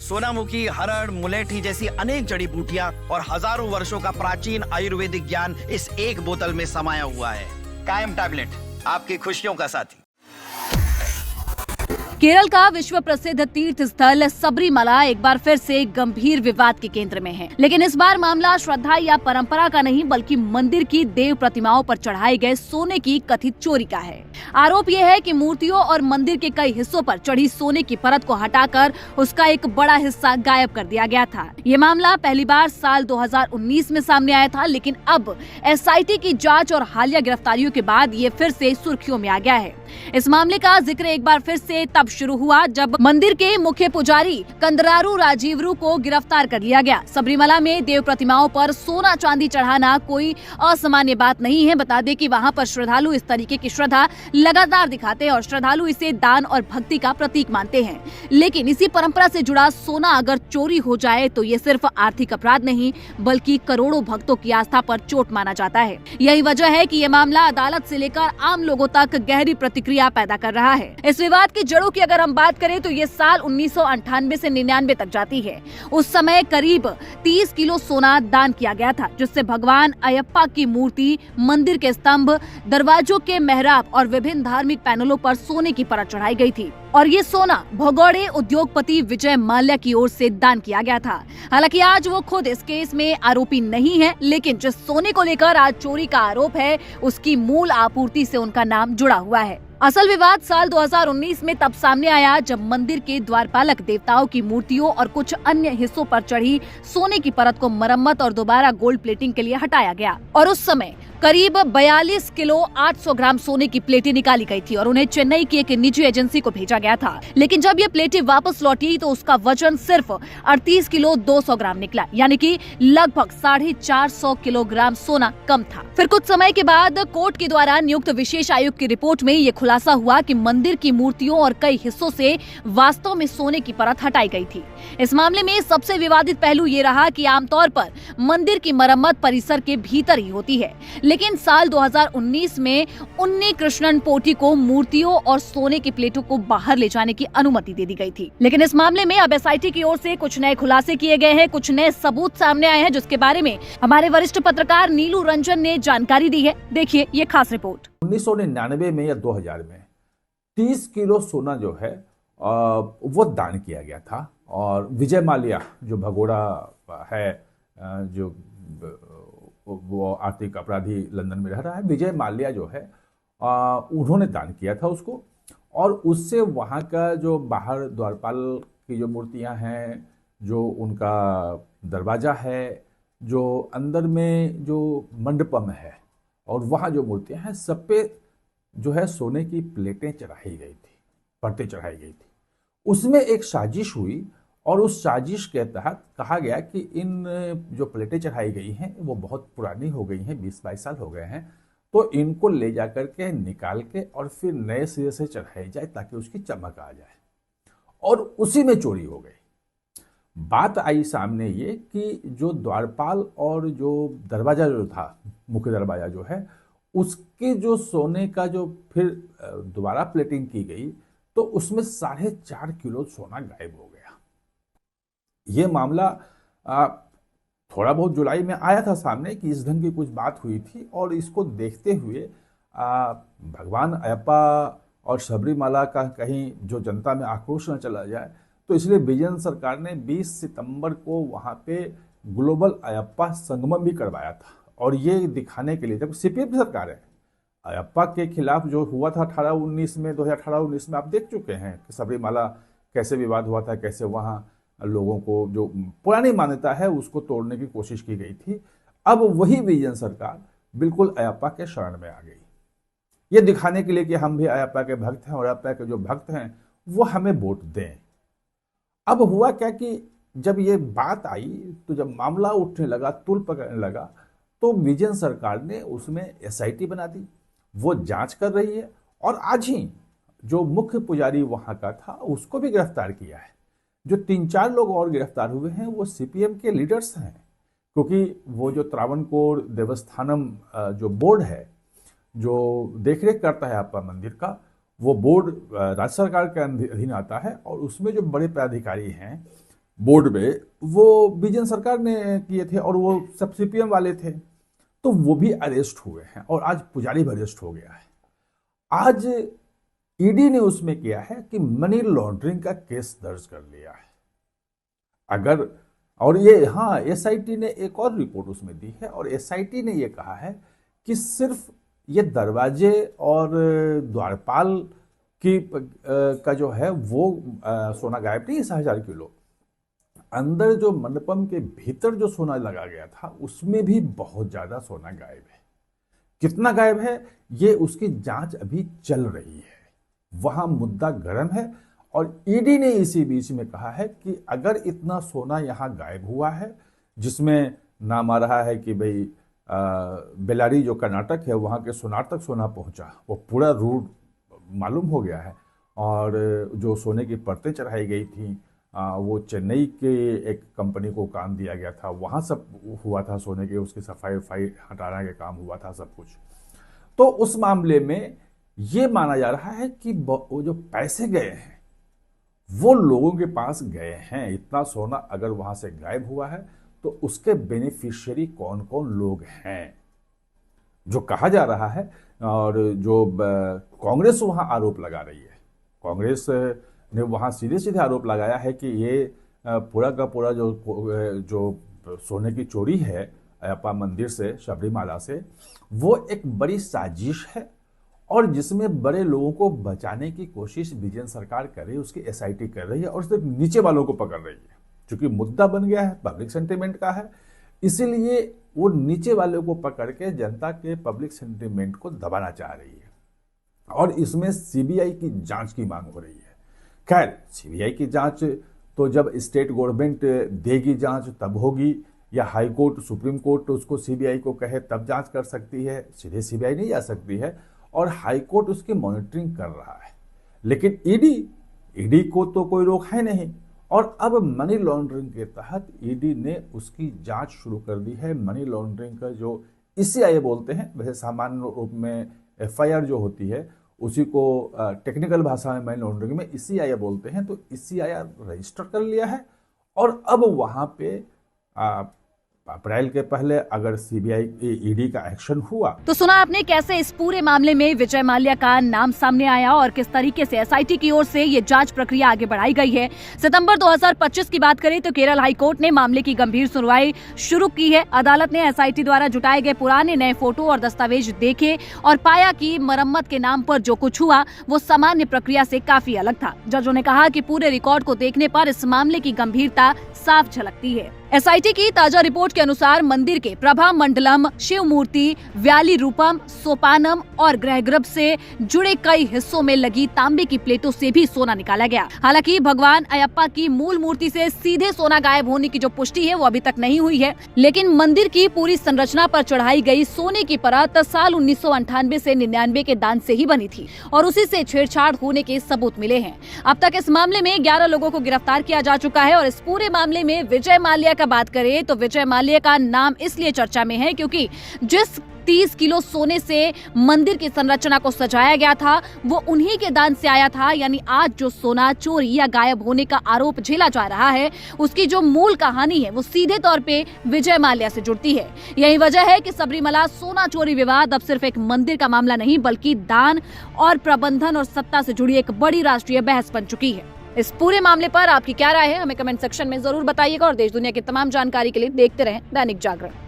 सोनामुखी, हरड़, मुलेठी जैसी अनेक जड़ी बूटियां और हजारों वर्षों का प्राचीन आयुर्वेदिक ज्ञान इस एक बोतल में समाया हुआ है। कायम टैबलेट, आपकी खुशियों का साथी। केरल का विश्व प्रसिद्ध तीर्थ स्थल सबरीमला एक बार फिर से गंभीर विवाद के केंद्र में है। लेकिन इस बार मामला श्रद्धा या परंपरा का नहीं बल्कि मंदिर की देव प्रतिमाओं पर चढ़ाए गए सोने की कथित चोरी का है। आरोप यह है कि मूर्तियों और मंदिर के कई हिस्सों पर चढ़ी सोने की परत को हटाकर उसका एक बड़ा हिस्सा गायब कर दिया गया था। ये मामला पहली बार साल 2019 में सामने आया था, लेकिन अब एसआईटी की जांच और हालिया गिरफ्तारियों के बाद ये फिर से सुर्खियों में आ गया है। इस मामले का जिक्र एक बार फिर से तब शुरू हुआ जब मंदिर के मुख्य पुजारी कंदरारू राजीवरू को गिरफ्तार कर लिया गया। सबरीमला में देव प्रतिमाओं पर सोना चांदी चढ़ाना कोई असामान्य बात नहीं है। बता दें कि वहां पर श्रद्धालु इस तरीके की श्रद्धा लगातार दिखाते हैं और श्रद्धालु इसे दान और भक्ति का प्रतीक मानते हैं। लेकिन इसी परंपरा से जुड़ा सोना अगर चोरी हो जाए तो ये सिर्फ आर्थिक अपराध नहीं बल्कि करोड़ों भक्तों की आस्था पर चोट माना जाता है। यही वजह है कि ये मामला अदालत से लेकर आम लोगों तक गहरी प्रतिक्रिया पैदा कर रहा है। इस विवाद की जड़ों की अगर हम बात करें तो ये साल 1998 से 99 तक जाती है। उस समय करीब 30 किलो सोना दान किया गया था, जिससे भगवान अयप्पा की मूर्ति, मंदिर के स्तंभ, दरवाजों के मेहराब और विभिन्न धार्मिक पैनलों पर सोने की परत चढ़ाई गई थी। और ये सोना भगोड़े उद्योगपति विजय माल्या की ओर से दान किया गया था। हालांकि आज वो खुद इस केस में आरोपी नहीं है, लेकिन जिस सोने को लेकर आज चोरी का आरोप है उसकी मूल आपूर्ति से उनका नाम जुड़ा हुआ है। असल विवाद साल 2019 में तब सामने आया जब मंदिर के द्वारपालक देवताओं की मूर्तियों और कुछ अन्य हिस्सों पर चढ़ी सोने की परत को मरम्मत और दोबारा गोल्ड प्लेटिंग के लिए हटाया गया। और उस समय करीब 42 किलो 800 ग्राम सोने की प्लेटें निकाली गई थी और उन्हें चेन्नई की एक निजी एजेंसी को भेजा गया था। लेकिन जब ये प्लेटें वापस लौटी तो उसका वजन सिर्फ 38 किलो 200 ग्राम निकला, यानी कि लगभग 450 किलोग्राम सोना कम था। फिर कुछ समय के बाद कोर्ट के द्वारा नियुक्त विशेष आयुक्त की रिपोर्ट में ये खुलासा हुआ कि मंदिर की मूर्तियों और कई हिस्सों से वास्तव में सोने की परत हटाई गई थी। इस मामले में सबसे विवादित पहलू ये रहा कि आमतौर पर मंदिर की मरम्मत परिसर के भीतर ही होती है, लेकिन साल 2019 में उन्नी कृष्णन पोटी को मूर्तियों और सोने की प्लेटों को बाहर ले जाने की अनुमति दे दी गई थी। लेकिन इस मामले में अब एसआईटी की ओर से कुछ नए खुलासे किए गए हैं, कुछ नए सबूत सामने आए हैं, जिसके बारे में हमारे वरिष्ठ पत्रकार नीलू रंजन ने जानकारी दी है। देखिए ये खास रिपोर्ट। 1999 में या 2000 में 30 किलो सोना जो है वो दान किया गया था और विजय माल्या जो भगोड़ा है, जो वो आर्थिक अपराधी लंदन में रह रहा है, विजय माल्या जो है उन्होंने दान किया था उसको। और उससे वहाँ का जो बाहर द्वारपाल की जो मूर्तियाँ हैं, जो उनका दरवाज़ा है, जो अंदर में जो मंडपम है और वहाँ जो मूर्तियाँ हैं, सब पे जो है सोने की प्लेटें चढ़ाई गई थी, परतें चढ़ाई गई थी। उसमें एक साजिश हुई और उस साजिश के तहत कहा गया कि इन जो प्लेटें चढ़ाई गई हैं वो बहुत पुरानी हो गई हैं, 20-22 साल हो गए हैं, तो इनको ले जा कर के निकाल के और फिर नए सिरे से चढ़ाई जाए ताकि उसकी चमक आ जाए। और उसी में चोरी हो गई। बात आई सामने ये कि जो द्वारपाल और जो दरवाज़ा जो था, मुख्य दरवाज़ा जो है, उसके जो सोने का जो फिर दोबारा प्लेटिंग की गई तो उसमें 4.5 किलो सोना गायब हो गया। ये मामला थोड़ा बहुत जुलाई में आया था सामने कि इस ढंग की कुछ बात हुई थी और इसको देखते हुए भगवान अयप्पा और सबरीमाला का कहीं जो जनता में आक्रोश न चला जाए, तो इसलिए बिजन सरकार ने 20 सितंबर को वहाँ पे ग्लोबल अयप्पा संगमम भी करवाया था। और ये दिखाने के लिए, जब सीपीएम की सरकार है, अयप्पा के खिलाफ जो हुआ था 2018-19 में आप देख चुके हैं कि सबरीमाला कैसे विवाद हुआ था, कैसे वहाँ लोगों को जो पुरानी मान्यता है उसको तोड़ने की कोशिश की गई थी। अब वही विजन सरकार बिल्कुल अयप्पा के शरण में आ गई, ये दिखाने के लिए कि हम भी अयप्पा के भक्त हैं और अयप्पा के जो भक्त हैं वो हमें वोट दें। अब हुआ क्या कि जब ये बात आई तो जब मामला उठने लगा, तूल पकड़ने लगा, तो विजन सरकार ने उसमें एसआईटी बना दी, वो जांच कर रही है। और आज ही जो मुख्य पुजारी वहाँ का था उसको भी गिरफ्तार किया है। जो 3-4 लोग और गिरफ्तार हुए हैं वो सीपीएम के लीडर्स हैं, क्योंकि वो जो त्रावणकोर देवस्थानम जो बोर्ड है जो देखरेख करता है आपका मंदिर का, वो बोर्ड राज्य सरकार के अधीन आता है और उसमें जो बड़े पदाधिकारी हैं बोर्ड में, वो विजयन सरकार ने किए थे और वो सब सीपीएम वाले थे, तो वो भी अरेस्ट हुए हैं और आज पुजारी भी अरेस्ट हो गया है। आज ईडी ने उसमें किया है कि मनी लॉन्ड्रिंग का केस दर्ज कर लिया है। अगर और ये हाँ, एसआईटी ने एक और रिपोर्ट उसमें दी है और एसआईटी ने ये कहा है कि सिर्फ ये दरवाजे और द्वारपाल की का जो है वो सोना गायब नहीं, 1000 किलो अंदर जो मंडपम के भीतर जो सोना लगा गया था उसमें भी बहुत ज्यादा सोना गायब है। कितना गायब है ये उसकी जांच अभी चल रही है, वहां मुद्दा गर्म है। और ईडी ने इसी बीच में कहा है कि अगर इतना सोना यहां गायब हुआ है, जिसमें नाम आ रहा है कि भाई बेलारी जो कर्नाटक है वहां के सोनार तक सोना पहुंचा, वो पूरा रूट मालूम हो गया है। और जो सोने की परतें चढ़ाई गई थी वो चेन्नई के एक कंपनी को काम दिया गया था, वहाँ सब हुआ था सोने के, उसकी सफाई वफाई हटाना के काम हुआ था सब कुछ। तो उस मामले में ये माना जा रहा है कि वो जो पैसे गए हैं वो लोगों के पास गए हैं। इतना सोना अगर वहाँ से गायब हुआ है तो उसके बेनिफिशियरी कौन कौन लोग हैं, जो कहा जा रहा है। और जो कांग्रेस वहाँ आरोप लगा रही है, कांग्रेस ने वहाँ सीधे सीधे आरोप लगाया है कि ये पूरा का पूरा जो सोने की चोरी है अयप्पा मंदिर से, शबरीमाला से, वो एक बड़ी साजिश है और जिसमें बड़े लोगों को बचाने की कोशिश विजयन सरकार कर रही है, उसकी एसआईटी कर रही है और सिर्फ नीचे वालों को पकड़ रही है। क्योंकि मुद्दा बन गया है, पब्लिक सेंटिमेंट का है, इसीलिए वो नीचे वालों को पकड़ के जनता के पब्लिक सेंटिमेंट को दबाना चाह रही है और इसमें सीबीआई की जांच की मांग हो रही है। खैर, सीबीआई की जांच तो जब स्टेट गवर्नमेंट देगी जांच तब होगी, या हाई कोर्ट सुप्रीम कोर्ट उसको सीबीआई को कहे तब जांच कर सकती है, सीधे सीबीआई नहीं जा सकती है। और हाई कोर्ट उसकी मॉनिटरिंग कर रहा है, लेकिन ईडी को तो कोई रोक है नहीं। और अब मनी लॉन्ड्रिंग के तहत ईडी ने उसकी जांच शुरू कर दी है। मनी लॉन्ड्रिंग का जो ईसीआई बोलते हैं, वैसे सामान्य रूप में एफआईआर जो होती है उसी को टेक्निकल भाषा में मनी लॉन्ड्रिंग में ईसीआई बोलते हैं। तो ईसीआई रजिस्टर कर लिया है और अब वहां पे अप्रैल के पहले अगर सीबीआई ईडी का एक्शन हुआ। तो सुना आपने कैसे इस पूरे मामले में विजय माल्या का नाम सामने आया और किस तरीके से एसआईटी की ओर से ये जांच प्रक्रिया आगे बढ़ाई गई है। सितंबर 2025 की बात करें तो केरल हाई कोर्ट ने मामले की गंभीर सुनवाई शुरू की है। अदालत ने एसआईटी द्वारा जुटाए गए पुराने नए फोटो और दस्तावेज देखे और पाया कि मरम्मत के नाम पर जो कुछ हुआ वो सामान्य प्रक्रिया से काफी अलग था। जजों ने कहा कि पूरे रिकॉर्ड को देखने पर इस मामले की गंभीरता साफ झलकती है। एसआईटी की ताजा रिपोर्ट के अनुसार मंदिर के प्रभा मंडलम, शिव मूर्ति, व्याली रूपम, सोपानम और गृहगृह से जुड़े कई हिस्सों में लगी तांबे की प्लेटों से भी सोना निकाला गया। हालांकि भगवान अयप्पा की मूल मूर्ति से सीधे सोना गायब होने की जो पुष्टि है वो अभी तक नहीं हुई है, लेकिन मंदिर की पूरी संरचना पर चढ़ाई गई सोने की परत साल 1998 से 99 के दान से ही बनी थी और उसी से छेड़छाड़ होने के सबूत मिले हैं। अब तक इस मामले में 11 लोगों को गिरफ्तार किया जा चुका है और इस पूरे मामले में विजय माल्या का बात करें तो विजय माल्या का नाम इसलिए चर्चा में है क्योंकि जिस 30 किलो सोने से मंदिर की संरचना को सजाया गया था वो उन्हीं के दान से आया था। यानी आज जो सोना चोरी या गायब होने का आरोप झेला जा रहा है उसकी जो मूल कहानी है वो सीधे तौर पे विजय माल्या से जुड़ती है। यही वजह है कि सबरीमला सोना चोरी विवाद अब सिर्फ एक मंदिर का मामला नहीं बल्कि दान और प्रबंधन और सत्ता से जुड़ी एक बड़ी राष्ट्रीय बहस बन चुकी है। इस पूरे मामले पर आपकी क्या राय है हमें कमेंट सेक्शन में जरूर बताइएगा और देश दुनिया की तमाम जानकारी के लिए देखते रहें दैनिक जागरण।